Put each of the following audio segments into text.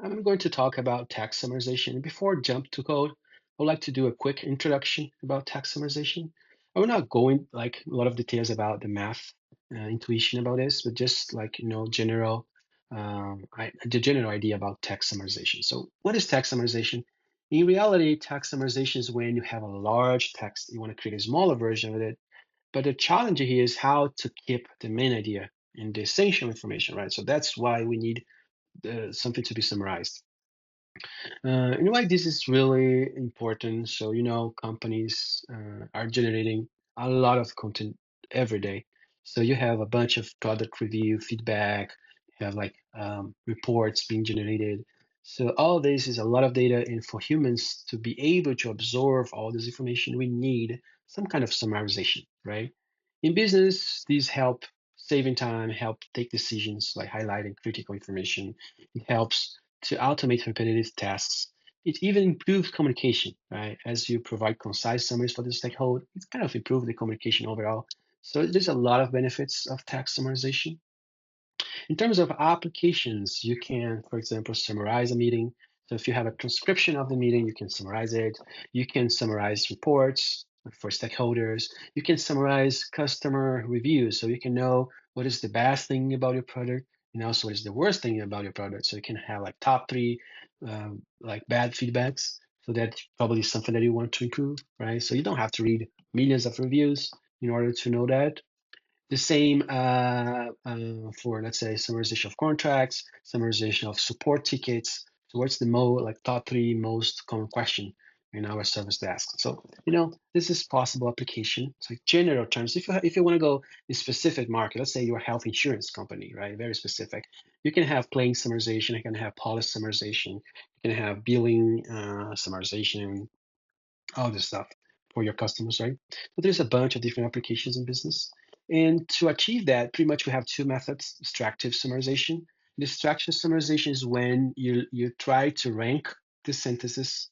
I'm going to talk about text summarization. Before I jump to code, I would like to do a quick introduction about text summarization. I will not go in like a lot of details about the math intuition about this, but just like general, the general idea about text summarization. So, what is text summarization? In reality, text summarization is when you have a large text, you want to create a smaller version of it. But the challenge here is how to keep the main idea and the essential information, right? So that's why we need something to be summarized. And why this is really important. So, companies are generating a lot of content every day. So you have a bunch of product review, feedback, you have like reports being generated. So all this is a lot of data, and for humans to be able to absorb all this information, we need some kind of summarization, right? In business, these help saving time, help take decisions like highlighting critical information. It helps to automate repetitive tasks. It even improves communication, right? As you provide concise summaries for the stakeholder, it kind of improves the communication overall. So there's a lot of benefits of text summarization. In terms of applications, you can, for example, summarize a meeting. So if you have a transcription of the meeting, you can summarize it. You can summarize reports for stakeholders. You can summarize customer reviews. So you can know what is the best thing about your product and also what is the worst thing about your product. So you can have like top three like bad feedbacks. So that's probably something that you want to improve, right? So you don't have to read millions of reviews in order to know that. The same for, let's say, summarization of contracts, summarization of support tickets. So what's the top three most common question in our service desk? So, this is possible application. So general terms, if you want to go a specific market, let's say you're a health insurance company, right? Very specific. You can have claim summarization, you can have policy summarization, you can have billing summarization, all this stuff for your customers, right? So there's a bunch of different applications in business. And to achieve that, pretty much we have two methods, extractive summarization. The extractive summarization is when you try to rank the sentences,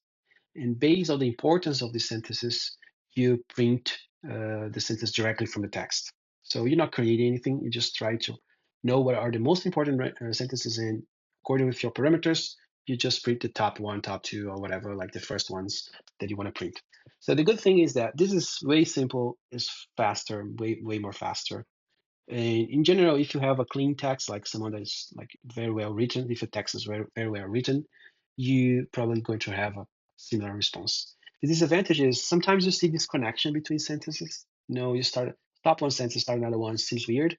and based on the importance of the sentences, you print the sentence directly from the text. So you're not creating anything, you just try to know what are the most important sentences, and according with your parameters, you just print the top one, top two, or whatever, like the first ones that you want to print. So the good thing is that this is way simple, is faster, way more faster. And in general, if you have a clean text, like someone that is like very well written, if your text is very well written, you probably going to have a similar response. The disadvantage is sometimes you see this connection between sentences. You stop one sentence, start another one, seems weird.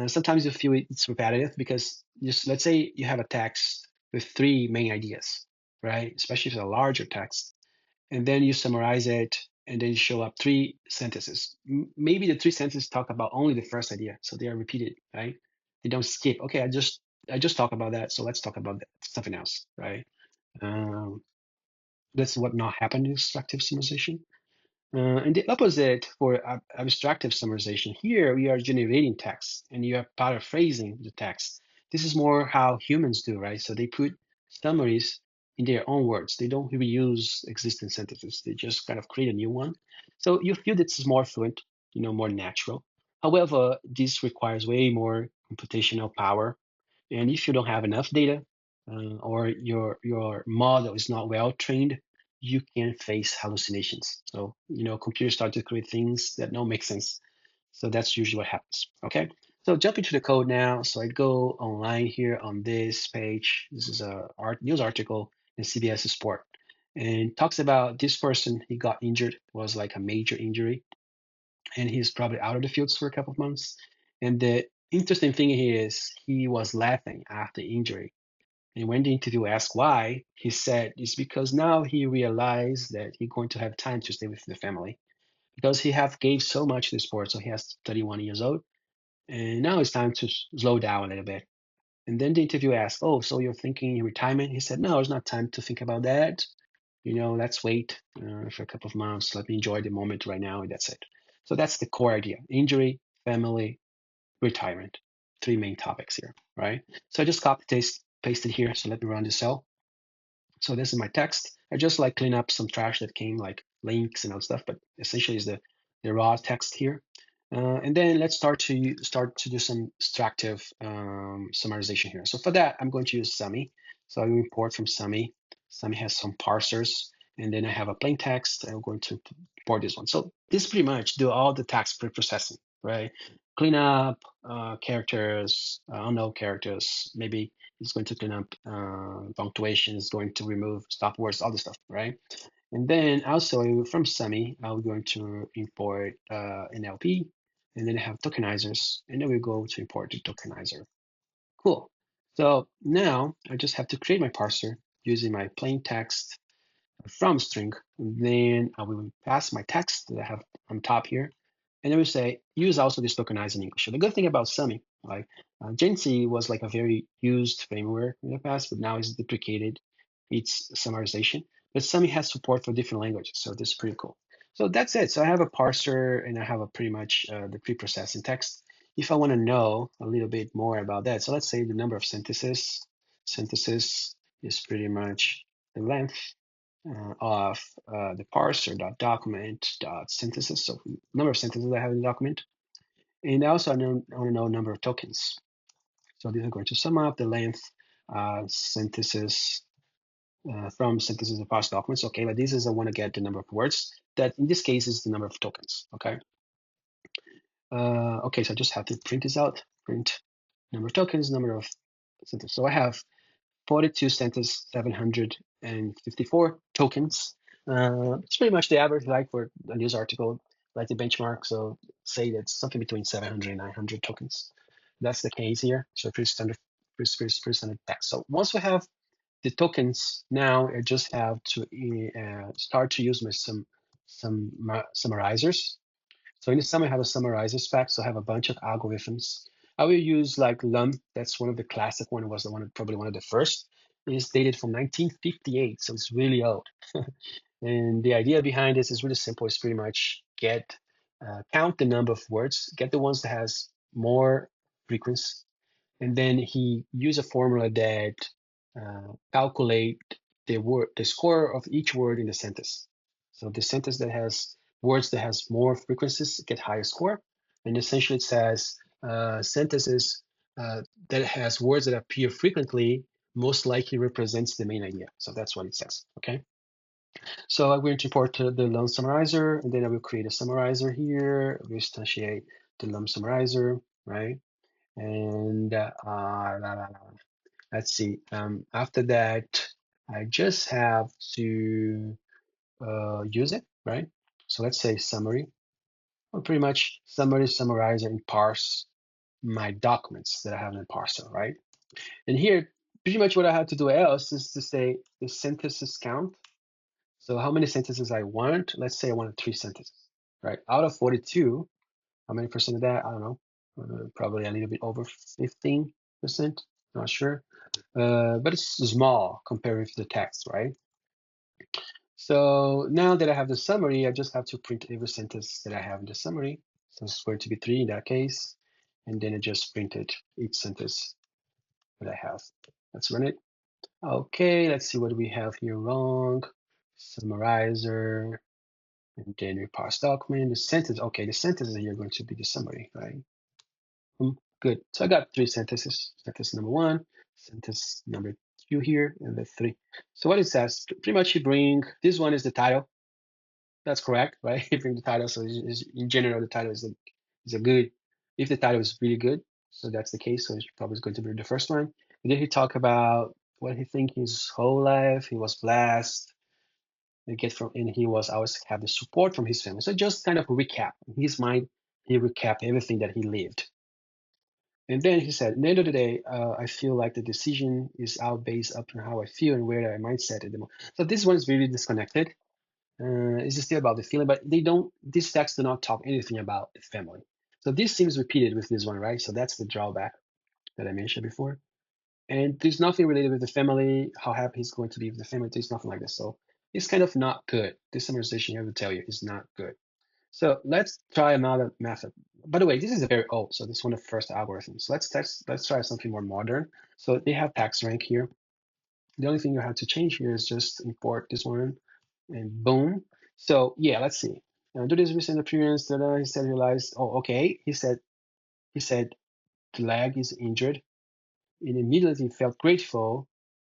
Sometimes you feel it's repetitive because let's say you have a text with three main ideas, right? Especially if it's a larger text, and then you summarize it, and then you show up three sentences. Maybe the three sentences talk about only the first idea, so they are repeated, right? They don't skip. Okay, I just talked about that, so let's talk about something else, right? Um, that's what not happened in extractive summarization. And the opposite for abstractive summarization, here we are generating text and you are paraphrasing the text. This is more how humans do, right? So they put summaries in their own words. They don't reuse existing sentences. They just kind of create a new one. So you feel this is more fluent, more natural. However, this requires way more computational power, and if you don't have enough data, or your model is not well trained, you can face hallucinations. So, computers start to create things that don't make sense. So that's usually what happens. Okay. So jump into the code now. So I go online here on this page. This is a news article in CBS Sport, and talks about this person. He got injured. It was like a major injury, and he's probably out of the fields for a couple of months. And the interesting thing here is he was laughing after injury. And when the interviewer asked why, he said it's because now he realized that he's going to have time to stay with the family because he have gave so much to the sport. So he has 31 years old, and now it's time to slow down a little bit. And then the interviewer asked, "Oh, so you're thinking retirement?" He said, "No, it's not time to think about that. Let's wait for a couple of months. Let me enjoy the moment right now, and that's it." So that's the core idea: injury, family, retirement. Three main topics here, right? So I just copy paste pasted here. So let me run this cell. So this is my text. I just like clean up some trash that came, like links and other stuff, but essentially is the raw text here. And then let's start to do some extractive summarization here. So for that, I'm going to use Sumy. So I will import from Sumy. Sumy has some parsers, and then I have a plain text. I'm going to import this one. So this pretty much do all the text pre-processing, right? Clean up characters, unknown characters. Maybe it's going to clean up punctuation. It's going to remove stop words, all this stuff, right? And then also from Sumy, I'm going to import an LP, and then I have tokenizers, and then we go to import the tokenizer. Cool. So now I just have to create my parser using my plain text from string. Then I will pass my text that I have on top here. And then we say, use also this tokenizer in English. So the good thing about Sumy, like Gen was like a very used framework in the past, but now it's deprecated. It's summarization. But Sumy has support for different languages. So this is pretty cool. So that's it. So I have a parser and I have a pretty much the pre-processing text. If I want to know a little bit more about that, so let's say the number of sentences is pretty much the length of the parser.document.synthesis, so number of sentences I have in the document. And also I want to know number of tokens. So these are going to sum up the length synthesis from synthesis of parse documents. Okay, but this is I want to get the number of words. That in this case is the number of tokens. Okay. Okay, so I just have to print this out. Print number of tokens, number of sentences. So I have 42 centers, 754 tokens. It's pretty much the average, like for a news article, like the benchmark. So say that's something between 700 and 900 tokens. That's the case here. So pretty standard, pretty standard text. So once we have the tokens, now I just have to start to use my some summarizers. So in the sum, I have a summarizer spec. So I have a bunch of algorithms. I will use like LUM. That's one of the classic one. It was the one, probably one of the first. It's dated from 1958, so it's really old. And the idea behind this is really simple. It's pretty much count the number of words, get the ones that has more frequency, and then he used a formula that calculate the score of each word in the sentence. So the sentence that has words that has more frequencies get higher score, and essentially it says sentences that has words that appear frequently most likely represents the main idea. So that's what it says. Okay. So I'm going to import the LUM summarizer, and then I will create a summarizer here. We instantiate the LUM summarizer, right? And let's see. After that, I just have to use it, right? So let's say summary, or pretty much summary, summarize, and parse my documents that I have in the parser, right? And here, pretty much what I have to do else is to say the sentences count. So how many sentences I want? Let's say I wanted 3 sentences, right? Out of 42, how many percent of that? I don't know. Probably a little bit over 15%, not sure. But it's small compared with the text, right? So now that I have the summary, I just have to print every sentence that I have in the summary. So it's going to be 3 in that case. And then I just printed each sentence that I have. Let's run it. Okay, let's see what we have here wrong. Summarizer, and then we parse document. The sentence, okay, the sentences here are going to be the summary, right? Good. So I got 3 sentences. Sentence number 1, sentence number 2 here, and the 3. So what it says, pretty much you bring, this one is the title. That's correct, right? You bring the title. So in general, the title is a good, if the title is really good, so that's the case. So it's probably going to be the first one. And then he talk about what he think his whole life, he was blessed, and he was always have the support from his family. So just kind of a recap. In his mind, he recapped everything that he lived. And then he said, at the end of the day, I feel like the decision is all based upon how I feel and where I mindset at the moment. So this one is really disconnected. It's still about the feeling, but they don't. These texts do not talk anything about the family. So this seems repeated with this one, right? So that's the drawback that I mentioned before. And there's nothing related with the family, how happy he's going to be with the family. There's nothing like this. So it's kind of not good. This summarization, I have to tell you, is not good. So let's try another method. By the way, this is a very old, so this is one of the first algorithms. Let's try something more modern. So they have tax rank here. The only thing you have to change here is just import this one, and boom. So yeah, let's see. Do this recent appearance that he said realized. Oh, okay. He said the leg is injured, and immediately felt grateful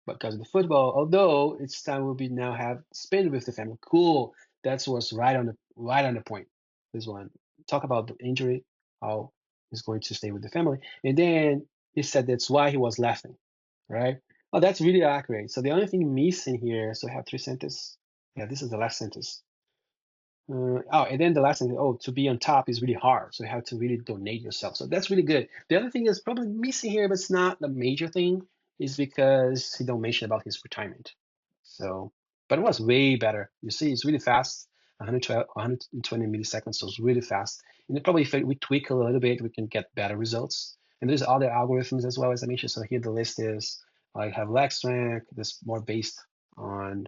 because of the football. Although it's time will be now have spend with the family. Cool. That's what's right on the point. This one. Talk about the injury, how he's going to stay with the family. And then he said that's why he was laughing. Right? Oh, that's really accurate. So the only thing missing here, so I have three sentences. Yeah, this is the last sentence. And then the last thing, oh, to be on top is really hard. So you have to really donate yourself. So that's really good. The other thing that's probably missing here, but it's not the major thing, is because he don't mention about his retirement. So, but it was way better. You see, it's really fast. 112, 120 milliseconds, so it's really fast. And probably if we tweak a little bit, we can get better results. And there's other algorithms as well, as I mentioned. So here the list is I have leg strength. That's more based on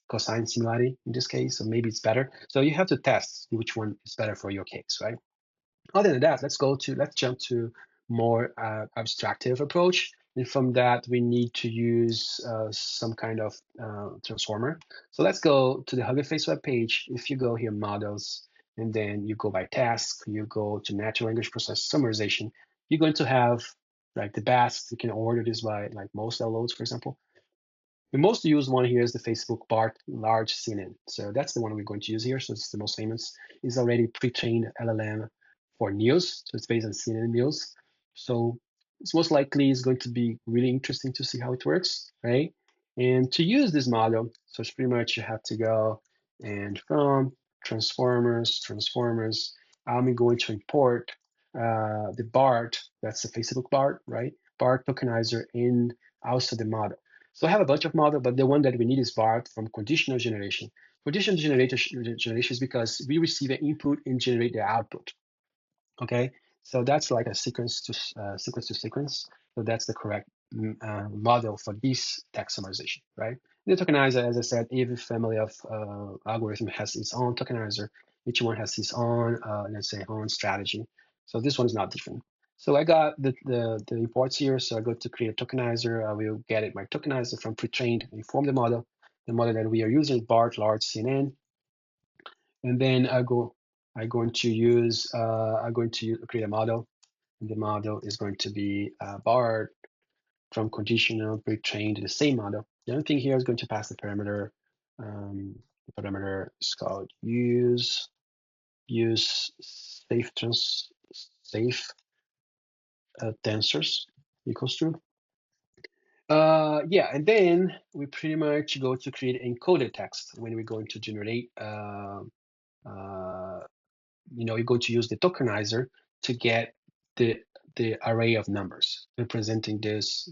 cosine similarity in this case, so maybe it's better. So you have to test which one is better for your case, right? Other than that, let's jump to more abstractive approach. And from that, we need to use some kind of transformer. So let's go to the Hugging Face web page. If you go here, models, and then you go by task, you go to natural language process summarization, you're going to have like the best. You can order this by like most downloads, for example. The most used one here is the Facebook BART large CNN. So that's the one we're going to use here. So it's the most famous. It's already pre-trained LLM for news. So it's based on CNN news. So it's most likely is going to be really interesting to see how it works, right? And to use this model, so it's pretty much you have to go and from transformers, I'm going to import the BART, that's the Facebook BART, right? BART tokenizer and also the model. So I have a bunch of models, but the one that we need is BART from conditional generation. Conditional generation is because we receive an input and generate the output. Okay, so that's like a sequence to sequence. So that's the correct model for this text summarization, right? The tokenizer, as I said, every family of algorithm has its own tokenizer. Each one has its own, let's say, own strategy. So this one is not different. So I got the imports here. So I go to create a tokenizer. I will get it my tokenizer from pre-trained inform the model. The model that we are using, BART large CNN, and then I'm going to use I'm going to create a model, and the model is going to be borrowed from conditional pre-trained the same model. The only thing here is going to pass the parameter. The parameter is called use safe tensors equals to. Yeah, and then we pretty much go to create encoded text when we're going to generate uh, you're going to use the tokenizer to get the array of numbers representing those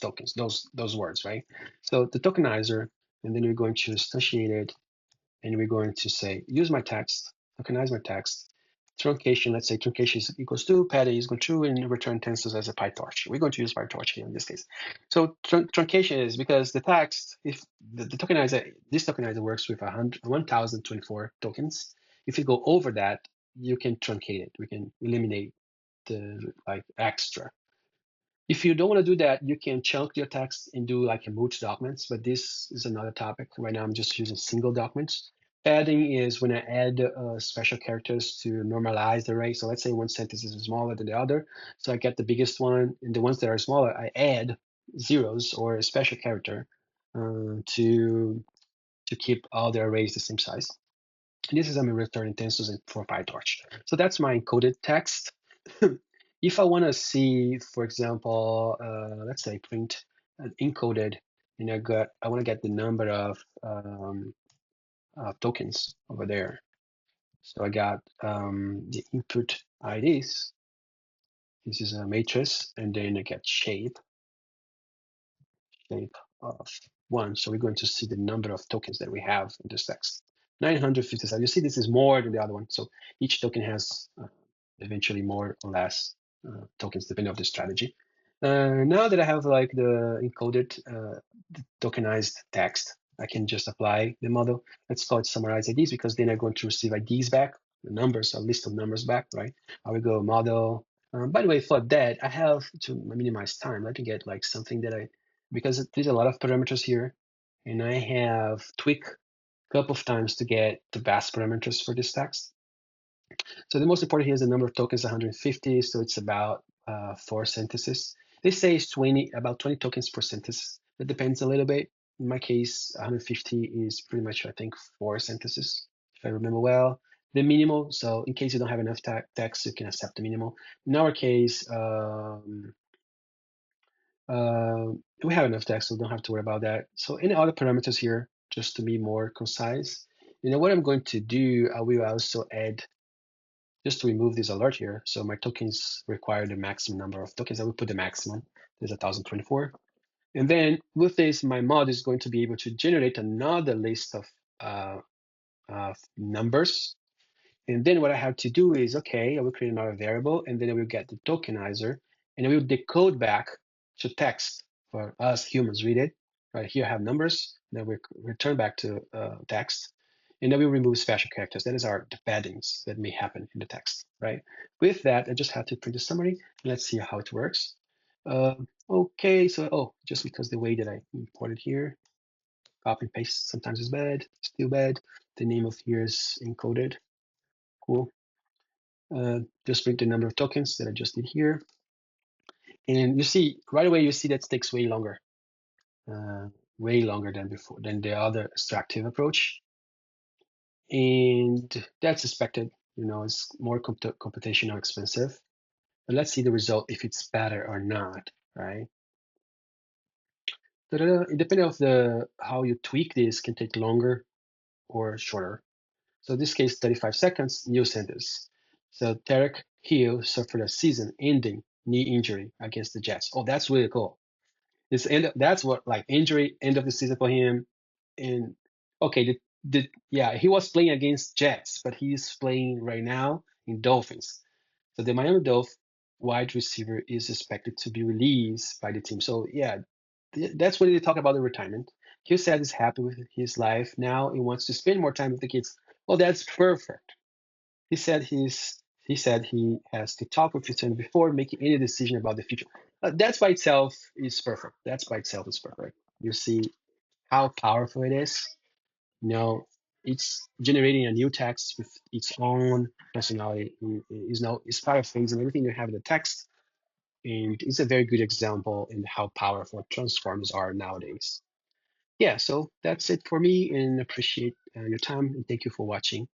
tokens, those words, right? So the tokenizer, and then we're going to instantiate it, and we're going to say use my text, tokenize my text. Truncation, let's say truncation is equals to patty is going to and return tensors as a PyTorch. We're going to use PyTorch here in this case. So truncation is because the text, if the tokenizer, this tokenizer works with 1024 tokens. If you go over that, you can truncate it. We can eliminate the like extra. If you don't want to do that, you can chunk your text and do like a multi documents, but this is another topic. Right now, I'm just using single documents. Adding is when I add special characters to normalize the array. So let's say one sentence is smaller than the other. So I get the biggest one, and the ones that are smaller, I add zeros or a special character to keep all the arrays the same size. And this is I'm returning tensors for PyTorch. So that's my encoded text. If I want to see, for example, let's say print encoded, and I want to get the number of tokens over there. So I got the input IDs. This is a matrix, and then I get shape of 1. So we're going to see the number of tokens that we have in this text. 957. You see, this is more than the other one. So each token has eventually more or less tokens depending on the strategy. Now that I have like the encoded tokenized text, I can just apply the model. Let's call it summarize IDs because then I'm going to receive IDs back, the numbers, a list of numbers back, right? I will go model. By the way, for that, I have to minimize time. Let me get like something that because there's a lot of parameters here, and I have tweaked a couple of times to get the best parameters for this text. So the most important here is the number of tokens, 150. So it's about 4 sentences. They say it's about 20 tokens per sentence. That depends a little bit. In my case, 150 is pretty much, I think, 4 sentences, if I remember well. The minimal, so in case you don't have enough text, you can accept the minimal. In our case, we have enough text, so don't have to worry about that. So any other parameters here, just to be more concise. What I'm going to do, I will also add, just to remove this alert here. So my tokens require the maximum number of tokens. I will put the maximum. There's 1024. And then with this, my mod is going to be able to generate another list uh, of numbers. And then what I have to do is, okay, I will create another variable, and then I will get the tokenizer, and I will decode back to text for us humans read it. Right here I have numbers, then we return back to text, and then we remove special characters. That is our the paddings that may happen in the text, right? With that, I just have to print the summary. Let's see how it works. Okay, so just because the way that I imported here, copy and paste sometimes is bad, still bad. The name of here is encoded. Cool. Just print the number of tokens that I just did here. And you see, right away, you see that takes way longer than before, than the other extractive approach. And that's expected, it's more computational expensive. But let's see the result, if it's better or not, right? Depending of how you tweak this, can take longer or shorter. So in this case, 35 seconds, new sentence. So Tarek Hill suffered a season-ending knee injury against the Jets. Oh, that's really cool. That's what, like, injury, end of the season for him. And okay, yeah, he was playing against Jets, but he's playing right now in Dolphins. So the Miami Dolphins wide receiver is expected to be released by the team. So yeah, that's when they talk about the retirement. He said he's happy with his life now. He wants to spend more time with the kids. Well, that's perfect. He said he has to talk with his son before making any decision about the future. That's by itself is perfect. That's by itself is perfect. You see how powerful it is. It's generating a new text with its own personality. It's paraphrasing everything you have in the text, and it's a very good example in how powerful transforms are nowadays. Yeah, so that's it for me, and appreciate your time, and thank you for watching.